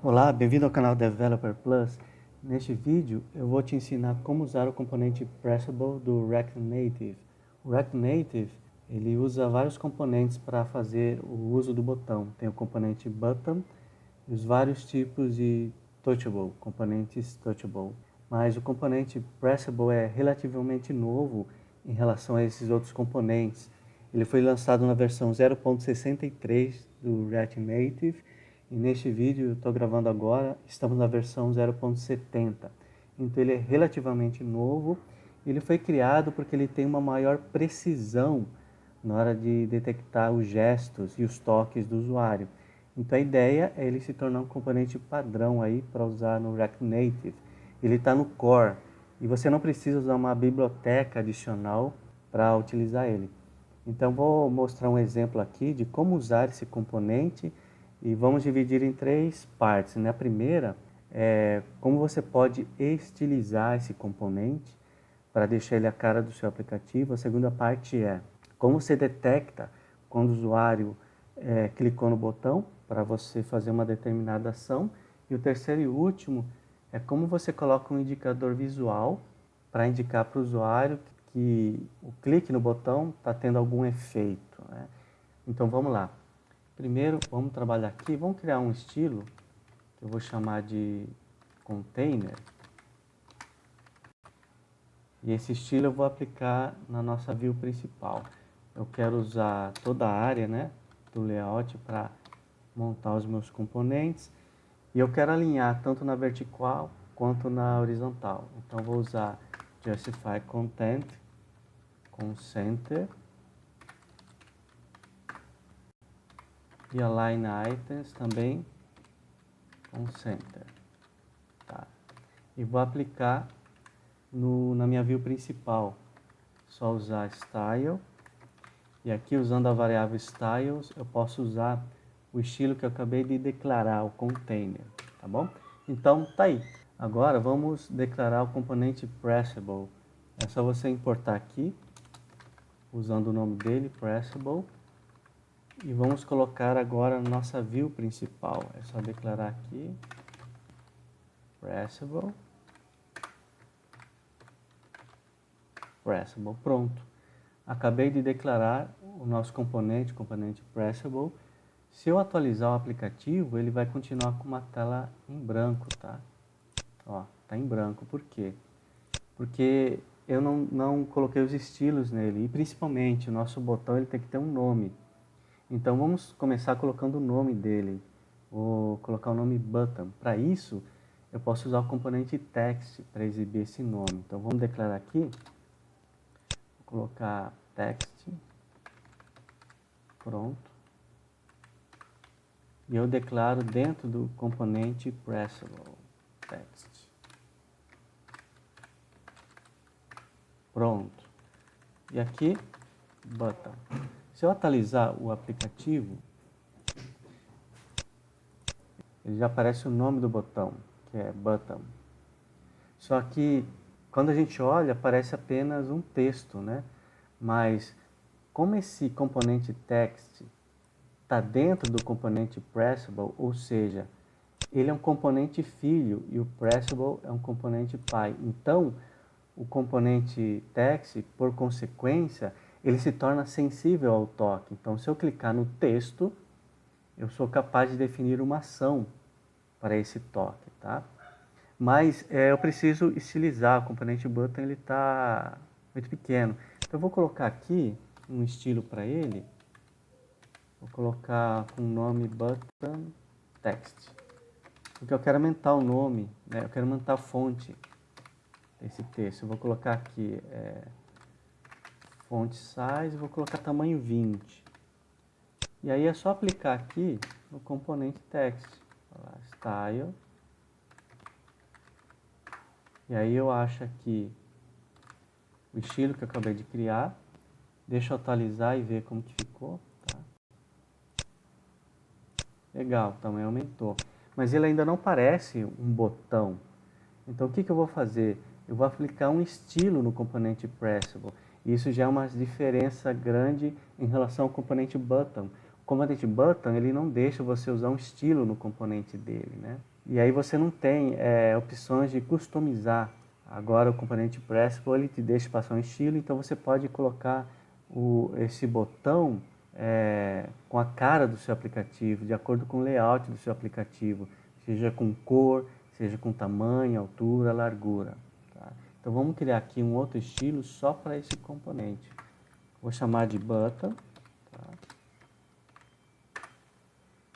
Olá, bem-vindo ao canal Developer Plus. Neste vídeo eu vou te ensinar como usar o componente Pressable do React Native. O React Native ele usa vários componentes para fazer o uso do botão. Tem o componente Button e os vários tipos de Touchable, componentes Touchable. Mas o componente Pressable é relativamente novo em relação a esses outros componentes. Ele foi lançado na versão 0.63 do React Native e neste vídeo eu estou gravando agora, estamos na versão 0.70. Então ele é relativamente novo. Ele foi criado porque ele tem uma maior precisão na hora de detectar os gestos e os toques do usuário. Então a ideia é ele se tornar um componente padrão aí para usar no React Native. Ele está no core e você não precisa usar uma biblioteca adicional para utilizar ele. Então vou mostrar um exemplo aqui de como usar esse componente e vamos dividir em três partes. A primeira é como você pode estilizar esse componente para deixar ele a cara do seu aplicativo. A segunda parte é como você detecta quando o usuário clicou no botão para você fazer uma determinada ação. E o terceiro e último é como você coloca um indicador visual para indicar para o usuário que o clique no botão está tendo algum efeito, né? Então vamos lá. Primeiro vamos trabalhar aqui, vamos criar um estilo que eu vou chamar de container. E esse estilo eu vou aplicar na nossa view principal. Eu quero usar toda a área, né, do layout para montar os meus componentes. E eu quero alinhar tanto na vertical quanto na horizontal. Então vou usar Justify Content com Center e Align Items também com Center. Tá. E vou aplicar na minha view principal. Só usar Style. E aqui usando a variável Styles eu posso usar o estilo que eu acabei de declarar, o container, tá bom? Então tá aí. Agora vamos declarar o componente Pressable. É só você importar aqui, usando o nome dele, Pressable. E vamos colocar agora na nossa view principal. É só declarar aqui, Pressable. Pressable, pronto. Acabei de declarar o nosso componente Pressable. Se eu atualizar o aplicativo, ele vai continuar com uma tela em branco, tá? Ó, tá em branco, por quê? Porque eu não coloquei os estilos nele, e principalmente o nosso botão ele tem que ter um nome. Então vamos começar colocando o nome dele. Vou colocar o nome Button. Para isso, eu posso usar o componente Text para exibir esse nome. Então vamos declarar aqui, vou colocar Text, pronto. E eu declaro dentro do componente Pressable Text. Pronto. E aqui, Button. Se eu atualizar o aplicativo, ele já aparece o nome do botão, que é Button. Só que quando a gente olha, aparece apenas um texto, né? Mas como esse componente Text está dentro do componente Pressable, ou seja, ele é um componente filho e o Pressable é um componente pai. Então, o componente Text, por consequência, ele se torna sensível ao toque. Então, se eu clicar no texto, eu sou capaz de definir uma ação para esse toque, tá? Mas eu preciso estilizar, o componente Button ele está muito pequeno. Então, eu vou colocar aqui um estilo para ele. Vou colocar com o nome Button Text. Porque eu quero aumentar o nome, né? Eu quero aumentar a fonte desse texto. Eu vou colocar aqui font size, vou colocar tamanho 20. E aí é só aplicar aqui no componente text. Style. E aí eu acho aqui o estilo que eu acabei de criar. Deixa eu atualizar e ver como que ficou. Tá? Legal, o tamanho aumentou. Mas ele ainda não parece um botão. Então o que eu vou fazer? Eu vou aplicar um estilo no componente Pressable. Isso já é uma diferença grande em relação ao componente Button. componente button, ele não deixa você usar um estilo no componente dele, né? E aí você não tem opções de customizar. Agora o componente Pressable, ele te deixa passar um estilo, então você pode colocar esse botão com a cara do seu aplicativo, de acordo com o layout do seu aplicativo, seja com cor, seja com tamanho, altura, largura. Tá? Então vamos criar aqui um outro estilo só para esse componente. Vou chamar de button. Tá?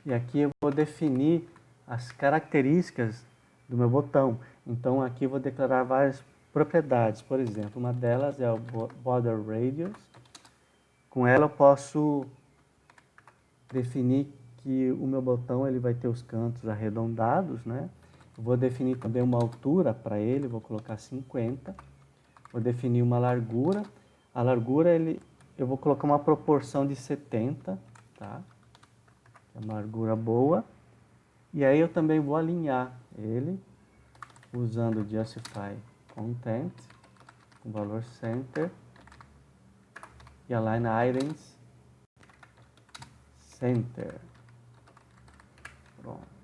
E aqui eu vou definir as características do meu botão. Então aqui eu vou declarar várias propriedades. Por exemplo, uma delas é o border radius. Com ela eu posso definir que o meu botão ele vai ter os cantos arredondados, né? Eu vou definir também uma altura para ele, vou colocar 50. Vou definir uma largura. A largura eu vou colocar uma proporção de 70, tá? É uma largura boa. E aí eu também vou alinhar ele usando Justify Content com valor Center e Align Items Center. Pronto.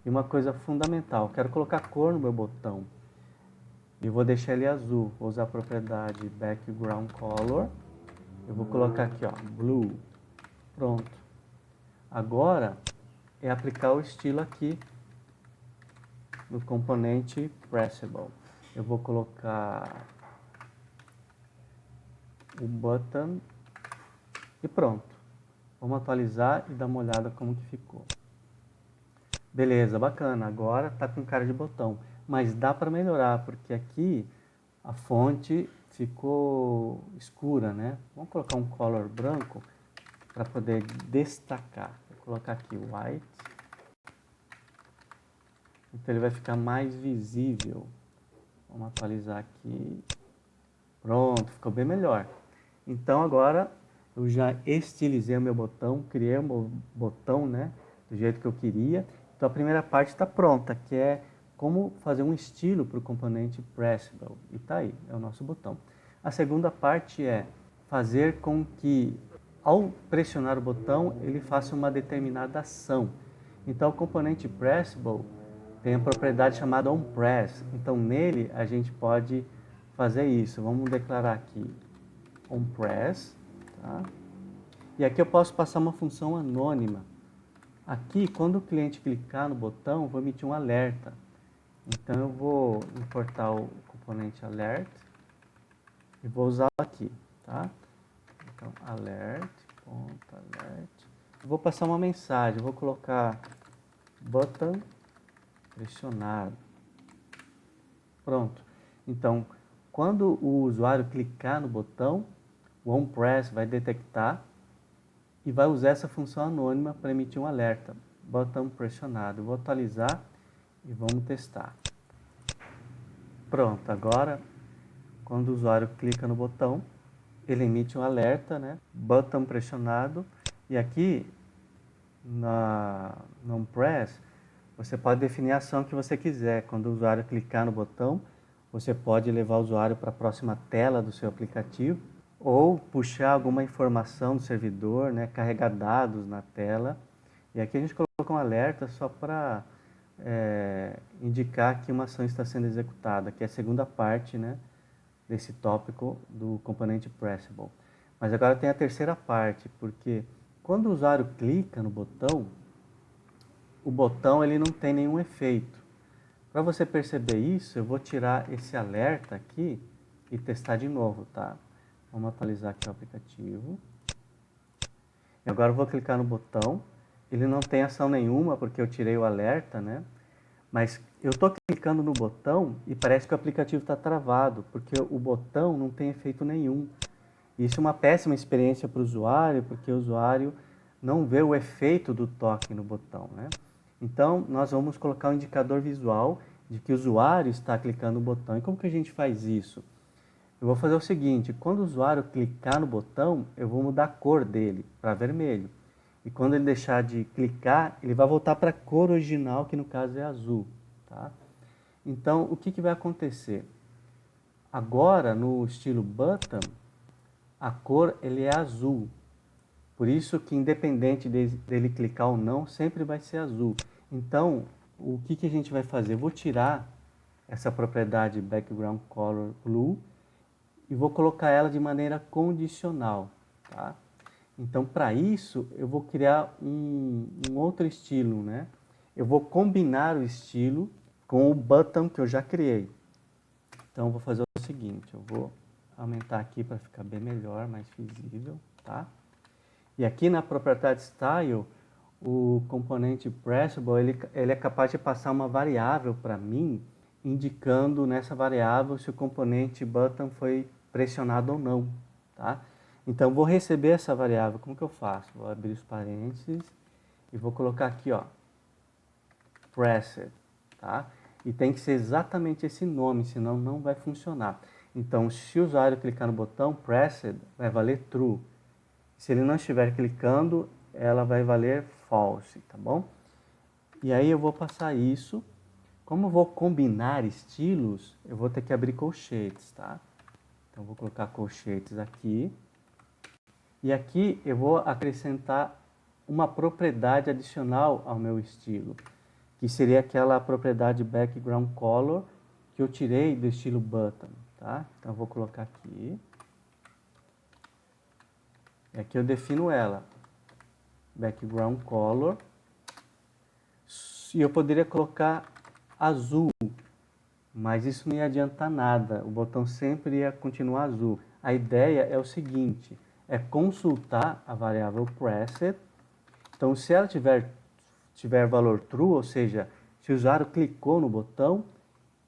E uma coisa fundamental, quero colocar cor no meu botão. E vou deixar ele azul. Vou usar a propriedade Background Color. Eu vou colocar aqui, ó, Blue. Pronto. Agora é aplicar o estilo aqui no componente Pressable. Eu vou colocar o button e pronto. Vamos atualizar e dar uma olhada como que ficou. Beleza, bacana. Agora tá com cara de botão, mas dá para melhorar porque aqui a fonte ficou escura, né? Vamos colocar um color branco para poder destacar. Vou colocar aqui white. Então ele vai ficar mais visível. Vamos atualizar aqui. Pronto, ficou bem melhor. Então agora eu já estilizei o meu botão, criei o meu botão, né, do jeito que eu queria. Então a primeira parte está pronta, que é como fazer um estilo para o componente Pressable. E está aí, é o nosso botão. A segunda parte é fazer com que, ao pressionar o botão, ele faça uma determinada ação. Então o componente Pressable tem a propriedade chamada onPress. Então nele a gente pode fazer isso. Vamos declarar aqui onPress. Tá? E aqui eu posso passar uma função anônima. Aqui, quando o cliente clicar no botão, eu vou emitir um alerta. Então eu vou importar o componente alert e vou usá-lo aqui, tá? Então alert. Eu vou passar uma mensagem, eu vou colocar button pressionado. Pronto. Então, quando o usuário clicar no botão, o onPress vai detectar e vai usar essa função anônima para emitir um alerta. Botão pressionado. Eu vou atualizar e vamos testar. Pronto, agora quando o usuário clica no botão, ele emite um alerta, né? Botão pressionado. E aqui no onPress, você pode definir a ação que você quiser. Quando o usuário clicar no botão, você pode levar o usuário para a próxima tela do seu aplicativo ou puxar alguma informação do servidor, né, carregar dados na tela. E aqui a gente coloca um alerta só para indicar que uma ação está sendo executada, que é a segunda parte, né, desse tópico do componente Pressable. Mas agora tem a terceira parte, porque quando o usuário clica no botão, o botão ele não tem nenhum efeito. Para você perceber isso, eu vou tirar esse alerta aqui e testar de novo, tá? Vamos atualizar aqui o aplicativo. E agora eu vou clicar no botão. Ele não tem ação nenhuma porque eu tirei o alerta, né? Mas eu estou clicando no botão e parece que o aplicativo está travado, porque o botão não tem efeito nenhum. Isso é uma péssima experiência para o usuário, porque o usuário não vê o efeito do toque no botão, né? Então, nós vamos colocar um indicador visual de que o usuário está clicando no botão. E como que a gente faz isso? Eu vou fazer o seguinte, quando o usuário clicar no botão, eu vou mudar a cor dele para vermelho. E quando ele deixar de clicar, ele vai voltar para a cor original, que no caso é azul. Tá? Então, o que vai acontecer? Agora, no estilo button, a cor ele é azul. Por isso que independente dele clicar ou não, sempre vai ser azul. Então, o que a gente vai fazer? Eu vou tirar essa propriedade background color blue e vou colocar ela de maneira condicional, tá? Então, para isso, eu vou criar um outro estilo, né? Eu vou combinar o estilo com o button que eu já criei. Então, eu vou fazer o seguinte, eu vou aumentar aqui para ficar bem melhor, mais visível, tá? E aqui na propriedade style, o componente pressable, ele é capaz de passar uma variável para mim, indicando nessa variável se o componente button foi pressionado ou não, tá? Então, vou receber essa variável, como que eu faço? Vou abrir os parênteses e vou colocar aqui, ó, pressed, tá? E tem que ser exatamente esse nome, senão não vai funcionar. Então, se o usuário clicar no botão pressed, vai valer true. Se ele não estiver clicando, ela vai valer false, tá bom? E aí eu vou passar isso. Como eu vou combinar estilos, eu vou ter que abrir colchetes, tá? Então, eu vou colocar colchetes aqui. E aqui eu vou acrescentar uma propriedade adicional ao meu estilo, que seria aquela propriedade background color que eu tirei do estilo button, tá? Então, eu vou colocar aqui. E aqui eu defino ela, background color. E eu poderia colocar azul, mas isso não ia adiantar nada, o botão sempre ia continuar azul. A ideia é o seguinte, é consultar a variável pressed. Então, se ela tiver valor true, ou seja, se o usuário clicou no botão,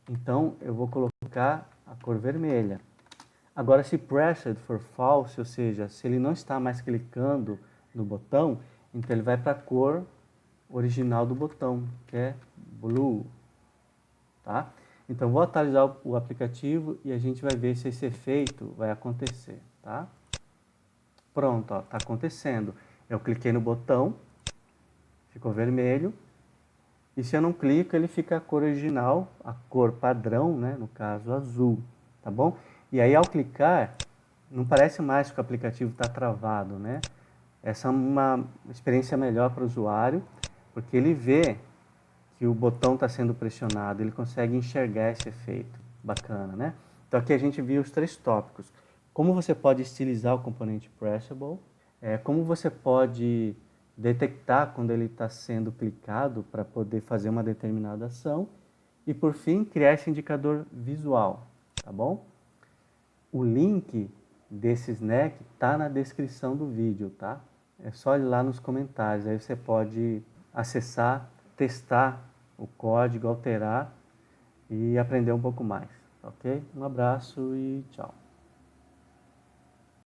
então eu vou colocar a cor vermelha. Agora, se pressed for false, ou seja, se ele não está mais clicando no botão, então ele vai para a cor original do botão, que é blue, tá? Então, vou atualizar o aplicativo e a gente vai ver se esse efeito vai acontecer, tá? Pronto, ó, tá acontecendo. Eu cliquei no botão, ficou vermelho. E se eu não clico, ele fica a cor original, a cor padrão, né? No caso, azul, tá bom? E aí, ao clicar, não parece mais que o aplicativo está travado, né? Essa é uma experiência melhor para o usuário, porque ele vê que o botão está sendo pressionado, ele consegue enxergar esse efeito. Bacana, né? Então aqui a gente viu os 3 tópicos. Como você pode estilizar o componente pressable, como você pode detectar quando ele está sendo clicado para poder fazer uma determinada ação e, por fim, criar esse indicador visual, tá bom? O link desse snack está na descrição do vídeo, tá? É só ir lá nos comentários, aí você pode acessar, testar o código, alterar e aprender um pouco mais, ok? Um abraço e tchau.